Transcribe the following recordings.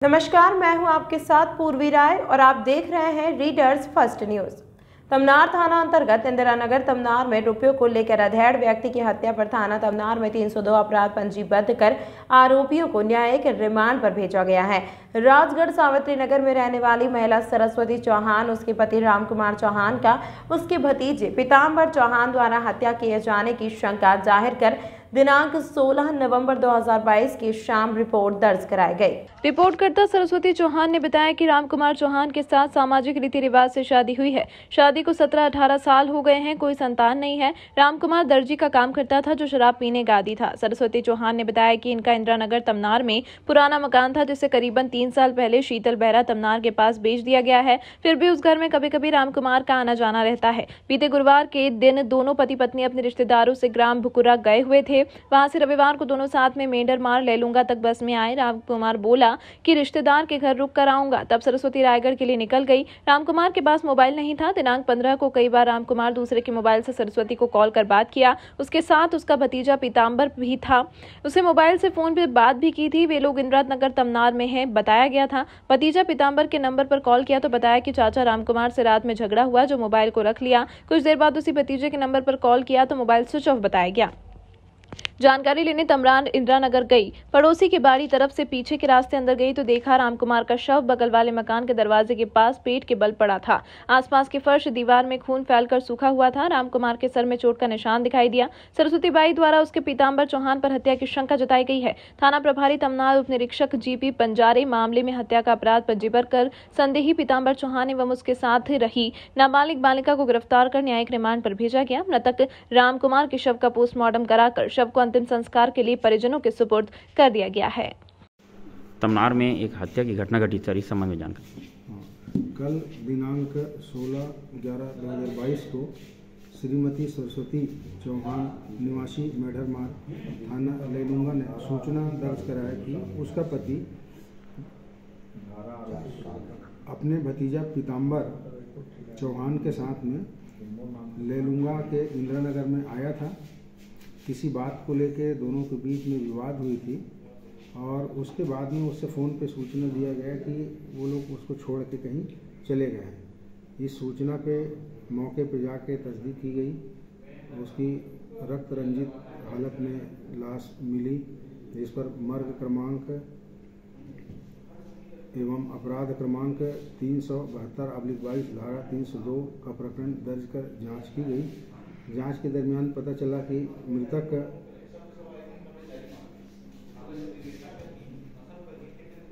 नमस्कार, मैं हूं आपके साथ पूर्वी राय और आप देख रहे हैं रीडर्स फर्स्ट न्यूज। तमनार थाना अंतर्गत इंदिरा नगर तमनार में रुपयों को लेकर अधेड़ व्यक्ति की हत्या पर थाना तमनार में 302 अपराध पंजीबद्ध कर आरोपियों को न्यायिक रिमांड पर भेजा गया है। राजगढ़ सावित्री नगर में रहने वाली महिला सरस्वती चौहान, उसके पति रामकुमार चौहान का उसके भतीजे पीताम्बर चौहान द्वारा हत्या किए जाने की शंका जाहिर कर दिनांक 16 नवंबर 2022 की शाम रिपोर्ट दर्ज कराई गई। रिपोर्टकर्ता सरस्वती चौहान ने बताया कि रामकुमार चौहान के साथ सामाजिक रीति रिवाज से शादी हुई है। शादी को 17-18 साल हो गए हैं, कोई संतान नहीं है। रामकुमार दर्जी का काम करता था जो शराब पीने का आदी था। सरस्वती चौहान ने बताया कि इनका इंदिरा नगर तमनार में पुराना मकान था जिसे करीबन 3 साल पहले शीतल बेहरा तमनार के पास बेच दिया गया है। फिर भी उस घर में कभी कभी रामकुमार का आना जाना रहता है। बीते गुरुवार के दिन दोनों पति पत्नी अपने रिश्तेदारों से ग्राम भुकुरा गए हुए थे। वहां से रविवार को दोनों साथ में मेंढर मार लेलूंगा तक बस में आए। रामकुमार बोला कि रिश्तेदार के घर रुक कर आऊंगा। तब सरस्वती रायगढ़ के लिए निकल गई। रामकुमार के पास मोबाइल नहीं था। दिनांक 15 को कई बार रामकुमार दूसरे के मोबाइल से सरस्वती को कॉल कर बात किया। उसके साथ उसका भतीजा पीताम्बर भी था। उसे मोबाइल से फोन पर बात भी की थी। वे लोग इंदिरा नगर तमनार में है बताया गया था। भतीजा पीताम्बर के नंबर पर कॉल किया तो बताया कि चाचा रामकुमार से रात में झगड़ा हुआ जो मोबाइल को रख लिया। कुछ देर बाद उसी भतीजे के नंबर पर कॉल किया तो मोबाइल स्विच ऑफ बताया गया। जानकारी लेने तमरान इंदिरा नगर गई। पड़ोसी के बाड़ी तरफ से पीछे के रास्ते अंदर गई तो देखा रामकुमार का शव बगल वाले मकान के दरवाजे के पास पेट के बल पड़ा था। आसपास के फर्श दीवार में खून फैलकर सूखा हुआ था। रामकुमार के सर में चोट का निशान दिखाई दिया। सरस्वती बाई द्वारा उसके पीताम्बर चौहान पर हत्या की शंका जताई गई है। थाना प्रभारी तमनार उप निरीक्षक जीपी पंजारे मामले में हत्या का अपराध पंजीबद्ध कर संदेही पीताम्बर चौहान एवं उसके साथ रही नाबालिग बालिका को गिरफ्तार कर न्यायिक रिमांड पर भेजा गया। मृतक रामकुमार के शव का पोस्टमार्टम कराकर शव को अंतिम संस्कार के लिए परिजनों के सुपुर्द कर दिया गया है। तमनार में एक हत्या की घटना घटी सर, इस संबंध में जानकारी। कल दिनांक 16/11/2022 को श्रीमती सरस्वती चौहान निवासी मेढरमार थाना लेलूंगा ने सूचना दर्ज कराया कि उसका पति अपने भतीजा पीताम्बर चौहान के साथ में लेलूंगा के इंदिरा नगर में आया था। किसी बात को लेकर दोनों के बीच में विवाद हुई थी और उसके बाद में उससे फ़ोन पे सूचना दिया गया कि वो लोग उसको छोड़ के कहीं चले गए हैं। इस सूचना पे मौके पे जाके तस्दीक की गई। उसकी रक्त रंजित हालत में लाश मिली जिस पर मर्ग क्रमांक एवं अपराध क्रमांक 372/22 धारा 302 का प्रकरण दर्ज कर जांच की गई। जांच के दरमियान पता चला कि मृतक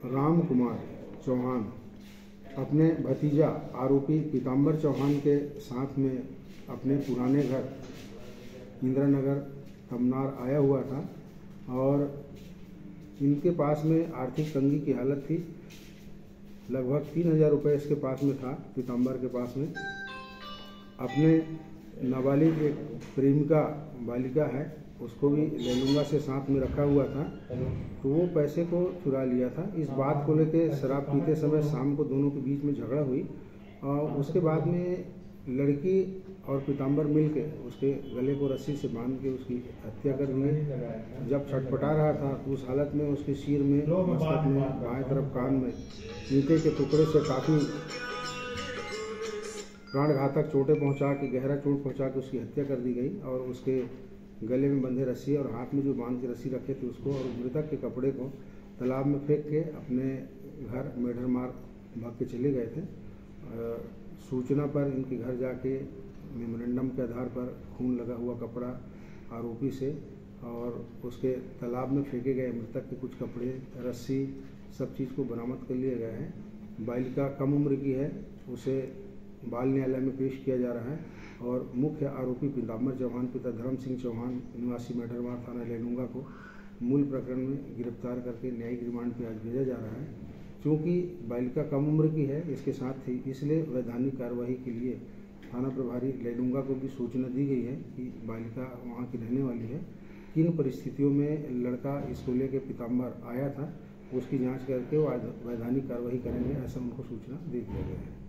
रामकुमार चौहान अपने भतीजा आरोपी पीताम्बर चौहान के साथ में अपने पुराने घर इंदिरा नगर तमनार आया हुआ था और इनके पास में आर्थिक तंगी की हालत थी। लगभग 3000 रुपये इसके पास में था। पीताम्बर के पास में अपने नाबालिग एक प्रेमिका बालिका है, उसको भी लेलूंगा से साथ में रखा हुआ था, तो वो पैसे को चुरा लिया था। इस बात को लेकर शराब पीते समय शाम को दोनों के बीच में झगड़ा हुई और उसके बाद में लड़की और पीताम्बर मिलके उसके गले को रस्सी से बांध के उसकी हत्या कर दी। जब छटपटा रहा था तो उस हालत में उसके सिर में, मस्तक में, बाएं तरफ कान में ईंटे के टुकड़े से काफ़ी प्राणघातक चोटें पहुंचा के, गहरा चोट पहुंचा के उसकी हत्या कर दी गई और उसके गले में बंधे रस्सी और हाथ में जो बांध के रस्सी रखे थे उसको और मृतक के कपड़े को तालाब में फेंक के अपने घर मेढरमार भाग के चले गए थे। सूचना पर इनके घर जाके मेमोरेंडम के आधार पर खून लगा हुआ कपड़ा आरोपी से और उसके तालाब में फेंके गए मृतक के कुछ कपड़े, रस्सी, सब चीज़ को बरामद कर लिया गया है। बालिका कम उम्र की है, उसे बाल न्यायालय में पेश किया जा रहा है और मुख्य आरोपी पीताम्बर चौहान पिता धर्म सिंह चौहान निवासी मेढरमार थाना लेलूंगा को मूल प्रकरण में गिरफ्तार करके न्यायिक रिमांड पर आज भेजा जा रहा है। क्योंकि बालिका कम उम्र की है इसके साथ थी, इसलिए वैधानिक कार्रवाई के लिए थाना प्रभारी लेलूंगा को भी सूचना दी गई है कि बालिका वहाँ की रहने वाली है, किन परिस्थितियों में लड़का इसको लेकर पीताम्बर आया था, उसकी जाँच करके वो वैधानिक कार्रवाई करेंगे, ऐसा उनको सूचना दे दिया गया है।